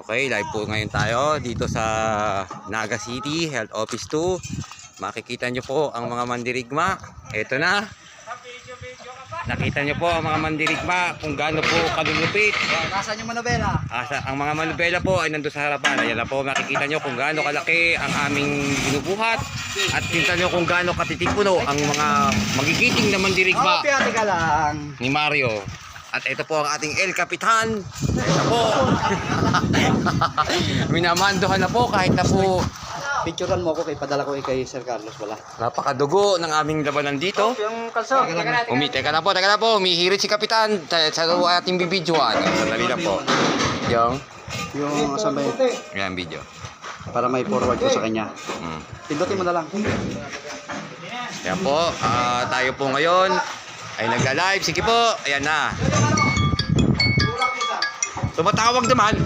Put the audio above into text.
Okay, live po ngayon tayo dito sa Naga City, Health Office 2. Makikita nyo po ang mga mandirigma. Ito na. Nakita nyo po ang mga mandirigma kung gaano po kalulupit. Nasaan yung manobela? Ang mga manubela po ay nandun sa harapan. Ayan na po, makikita nyo kung gaano kalaki ang aming binubuhat. At kita nyo kung gaano katitipuno ang mga magigiting na mandirigma Piyate ka lang. ni Mario. At ito po ang ating El Capitan. Ito po. Minamandohan na po kahit na po Picturean mo ako kay padala ko kay Sir Carlos wala. napakadugo ng aming labanan dito. Yung kalso. Teka na po. Umihirit si Kapitan sa ating bibidyoan. Sandali lang po. Yung sabay Yan video. para may forward ko sa kanya. Pindutin mo na lang. Yan po. Tayo po ngayon ay nagla-live. Sige po. Ayan na. Tumatawag naman.